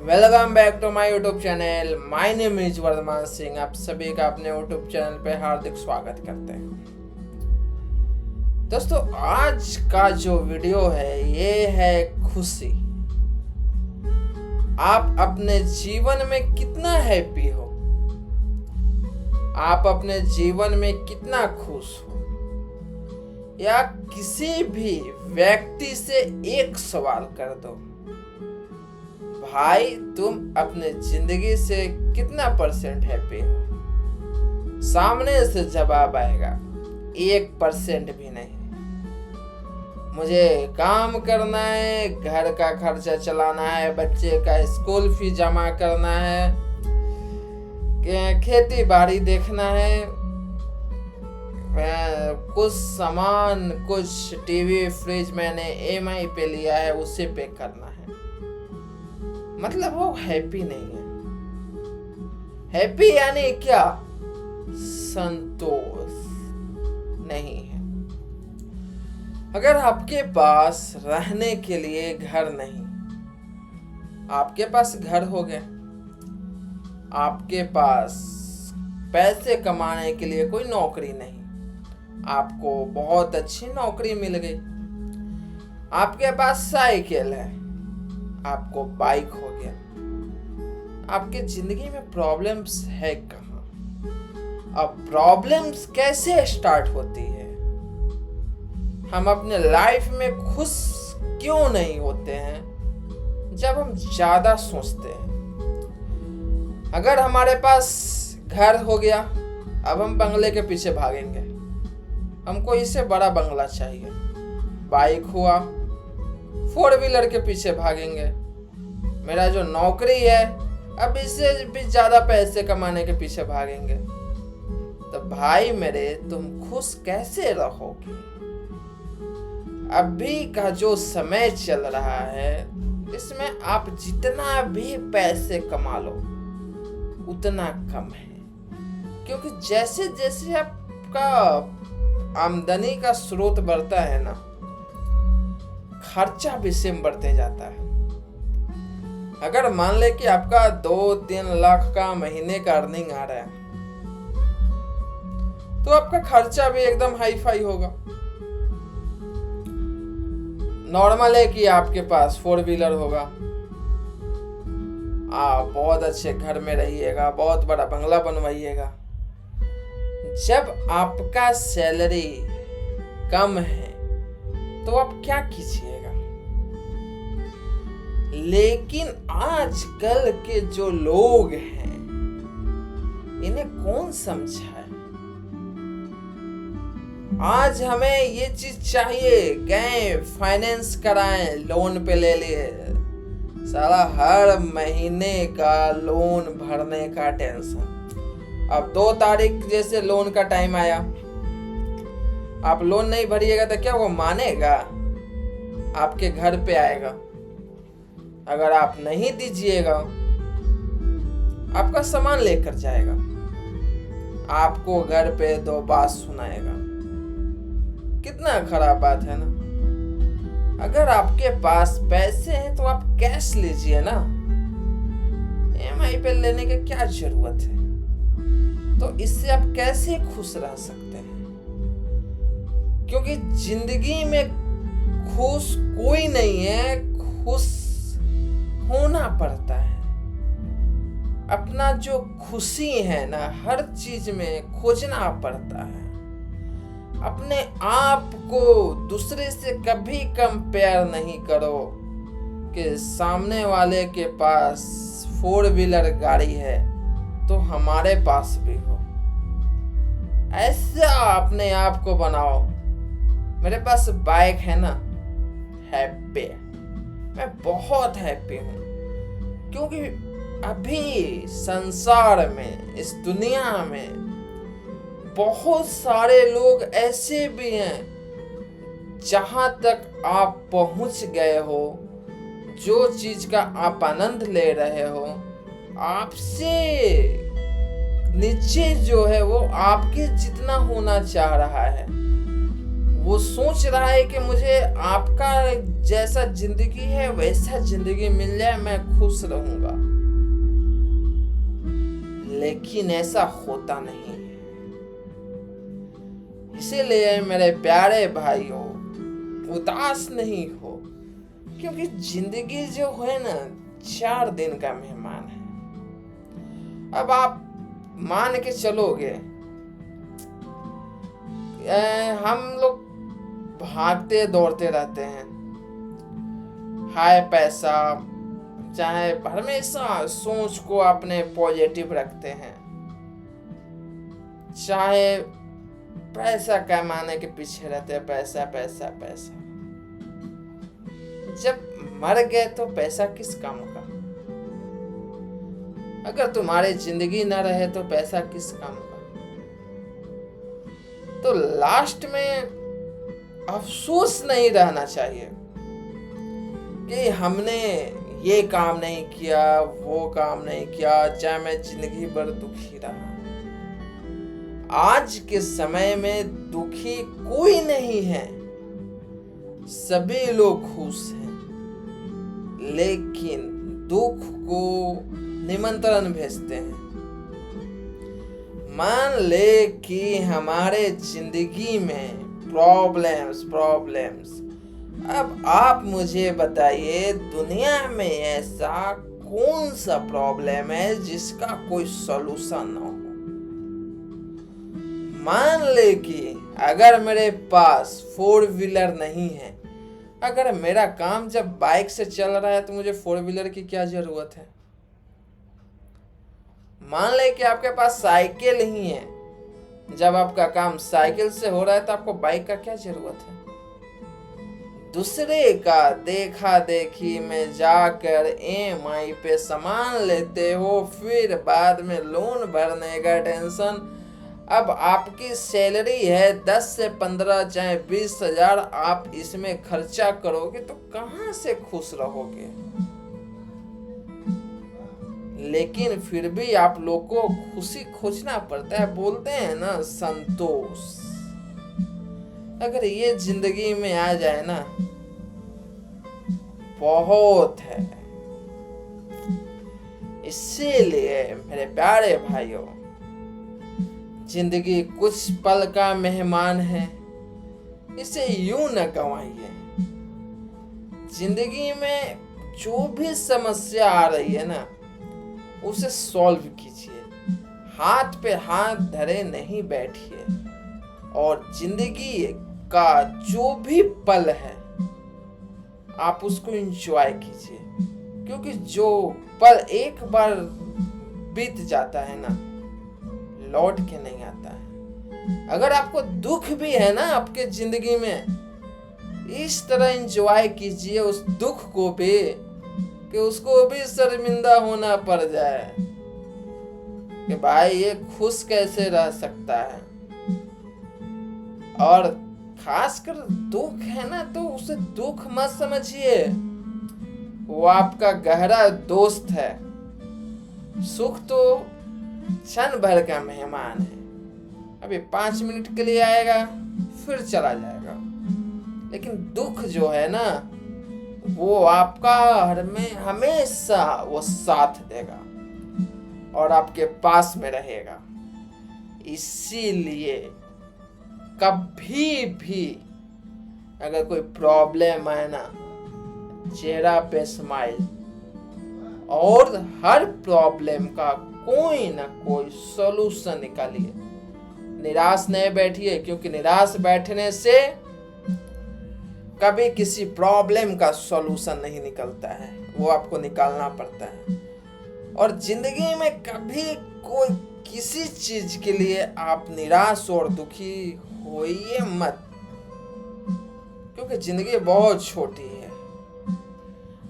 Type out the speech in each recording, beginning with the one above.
Welcome back to my YouTube channel. My name is Vardhaman Singh. आप सभी का अपने यूट्यूब चैनल पे हार्दिक स्वागत करते हैं। दोस्तों, आज का जो वीडियो है ये है खुशी। आप अपने जीवन में कितना हैप्पी हो, आप अपने जीवन में कितना खुश हो, या किसी भी व्यक्ति से एक सवाल कर दो, भाई तुम अपने जिंदगी से कितना % हैप्पी हो, सामने से जवाब आएगा 1% भी नहीं। मुझे काम करना है, घर का खर्चा चलाना है, बच्चे का स्कूल फीस जमा करना है, खेती बाड़ी देखना है, कुछ सामान, कुछ टीवी फ्रिज मैंने EMI पे लिया है उसे पे करना है। मतलब वो हैप्पी नहीं है। हैप्पी यानी क्या? संतोष नहीं है। अगर आपके पास रहने के लिए घर नहीं, आपके पास घर हो गया, आपके पास पैसे कमाने के लिए कोई नौकरी नहीं, आपको बहुत अच्छी नौकरी मिल गई, आपके पास साइकिल है, आपको बाइक हो गया, आपके जिंदगी में प्रॉब्लम्स है कहाँ? अब प्रॉब्लम्स कैसे स्टार्ट होती है? हम अपने लाइफ में खुश क्यों नहीं होते हैं? जब हम ज्यादा सोचते हैं। अगर हमारे पास घर हो गया, अब हम बंगले के पीछे भागेंगे, हमको इससे बड़ा बंगला चाहिए। बाइक हुआ, 4 व्हीलर के पीछे भागेंगे। मेरा जो नौकरी है, अब इससे भी ज्यादा पैसे कमाने के पीछे भागेंगे। तो भाई मेरे, तुम खुश कैसे रहोगे? अभी का जो समय चल रहा है, इसमें आप जितना भी पैसे कमा लो उतना कम है, क्योंकि जैसे जैसे आपका आमदनी का स्रोत बढ़ता है ना, खर्चा भी सेम बढ़ते जाता है। अगर मान ले कि आपका 2-3 लाख का महीने का अर्निंग आ रहा है, तो आपका खर्चा भी एकदम हाई फाई होगा। नॉर्मल है कि आपके पास 4 व्हीलर होगा, आप बहुत अच्छे घर में रहिएगा, बहुत बड़ा बंगला बनवाइएगा। जब आपका सैलरी कम है तो आप क्या कीजिएगा? लेकिन आजकल के जो लोग हैं, इन्हें कौन समझाए? आज हमें ये चीज चाहिए, गए फाइनेंस कराएं, लोन पे ले लिए, सारा हर महीने का लोन भरने का टेंशन। अब 2 तारीख जैसे लोन का टाइम आया, आप लोन नहीं भरिएगा तो क्या वो मानेगा? आपके घर पे आएगा। अगर आप नहीं दीजिएगा, आपका सामान लेकर जाएगा, आपको घर पे 2 बात सुनाएगा। कितना खराब बात है ना। अगर आपके पास पैसे हैं तो आप कैश लीजिए ना, EMI पे लेने की क्या जरूरत है? तो इससे आप कैसे खुश रह सकते हैं? क्योंकि जिंदगी में खुश कोई नहीं है, खुश होना पड़ता है। अपना जो खुशी है ना, हर चीज में खोजना पड़ता है। अपने आप को दूसरे से कभी कंपेयर नहीं करो कि सामने वाले के पास 4 व्हीलर गाड़ी है तो हमारे पास भी हो। ऐसा अपने आप को बनाओ। मेरे पास बाइक है ना, हैप्पी, मैं बहुत हैप्पी हूँ। क्योंकि अभी संसार में, इस दुनिया में बहुत सारे लोग ऐसे भी हैं, जहां तक आप पहुंच गए हो, जो चीज का आप आनंद ले रहे हो, आपसे नीचे जो है वो आपके जितना होना चाह रहा है, वो सोच रहा है कि मुझे आपका जैसा जिंदगी है वैसा जिंदगी मिल जाए, मैं खुश रहूंगा। लेकिन ऐसा होता नहीं है। इसीलिए मेरे प्यारे भाइयों, उदास नहीं हो, क्योंकि जिंदगी जो है ना 4 दिन का मेहमान है। अब आप मान के चलोगे, हम लोग भागते दौड़ते रहते हैं, हाय पैसा, चाहे हमेशा सोच को अपने पॉजिटिव रखते हैं, चाहे पैसा कमाने के पीछे रहते हैं, पैसा पैसा पैसा। जब मर गए तो पैसा किस काम का? अगर तुम्हारी जिंदगी ना रहे तो पैसा किस काम का? तो लास्ट में अफसोस नहीं रहना चाहिए कि हमने ये काम नहीं किया, वो काम नहीं किया, चाहे मैं जिंदगी भर दुखी रहा। आज के समय में दुखी कोई नहीं है, सभी लोग खुश हैं, लेकिन दुख को निमंत्रण भेजते हैं। मान ले कि हमारे जिंदगी में प्रॉब्लम्स। अब आप मुझे बताइए, दुनिया में ऐसा कौन सा प्रॉब्लम है जिसका कोई सॉल्यूशन ना हो? मान ले कि अगर मेरे पास 4 व्हीलर नहीं है, अगर मेरा काम जब बाइक से चल रहा है तो मुझे 4 व्हीलर की क्या जरूरत है? मान ले कि आपके पास साइकिल ही है, जब आपका काम साइकिल से हो रहा है तो आपको बाइक का क्या जरूरत है? दूसरे का देखा देखी में जाकर EMI पे सामान लेते हो, फिर बाद में लोन भरने का टेंशन। अब आपकी सैलरी है 10 से 15 चाहे 20 हजार, आप इसमें खर्चा करोगे तो कहां से खुश रहोगे? लेकिन फिर भी आप लोग को खुशी खोजना पड़ता है। बोलते हैं ना संतोष, अगर ये जिंदगी में आ जाए ना बहुत है। इसीलिए मेरे प्यारे भाइयों, जिंदगी कुछ पल का मेहमान है, इसे यूं न गंवाइए। जिंदगी में जो भी समस्या आ रही है ना, उसे सॉल्व कीजिए, हाथ पे हाथ धरे नहीं बैठिए, और जिंदगी का जो भी पल है आप उसको एंजॉय कीजिए, क्योंकि जो पल एक बार बीत जाता है ना, लौट के नहीं आता है। अगर आपको दुख भी है ना आपके जिंदगी में, इस तरह एंजॉय कीजिए उस दुख को भी कि उसको भी शर्मिंदा होना पड़ जाए कि भाई ये खुश कैसे रह सकता है। और खासकर दुख है ना, तो उसे दुख मत समझिए, वो आपका गहरा दोस्त है। सुख तो क्षण भर का मेहमान है, अभी 5 मिनट के लिए आएगा फिर चला जाएगा। लेकिन दुख जो है ना, वो आपका हर में हमेशा वो साथ देगा और आपके पास में रहेगा। इसीलिए कभी भी अगर कोई प्रॉब्लम है ना, चेहरा पे स्माइल, और हर प्रॉब्लम का कोई ना कोई सॉल्यूशन निकालिए। निराश नहीं बैठिए, क्योंकि निराश बैठने से कभी किसी प्रॉब्लम का सॉल्यूशन नहीं निकलता है, वो आपको निकालना पड़ता है। और जिंदगी में कभी कोई किसी चीज के लिए आप निराश और दुखी होइए मत, क्योंकि जिंदगी बहुत छोटी है।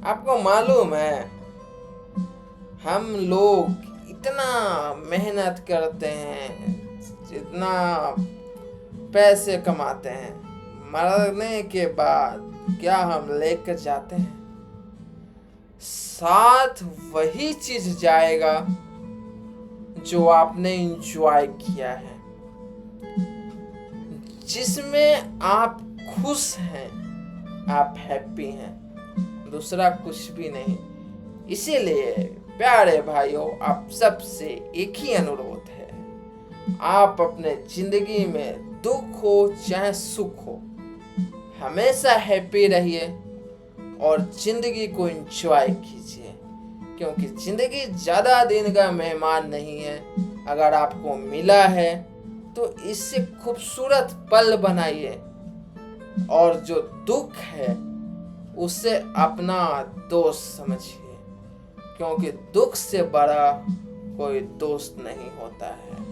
आपको मालूम है, हम लोग इतना मेहनत करते हैं, जितना पैसे कमाते हैं, मरने के बाद क्या हम लेकर जाते हैं? साथ वही चीज जाएगा जो आपने एंजॉय किया है, जिसमें आप खुश हैं, आप हैप्पी हैं, दूसरा कुछ भी नहीं। इसीलिए प्यारे भाइयों, आप सबसे एक ही अनुरोध है, आप अपने जिंदगी में दुख हो चाहे सुख हो, हमेशा हैप्पी रहिए और जिंदगी को एंजॉय कीजिए, क्योंकि जिंदगी ज़्यादा दिन का मेहमान नहीं है। अगर आपको मिला है तो इससे खूबसूरत पल बनाइए, और जो दुख है उसे अपना दोस्त समझिए, क्योंकि दुख से बड़ा कोई दोस्त नहीं होता है।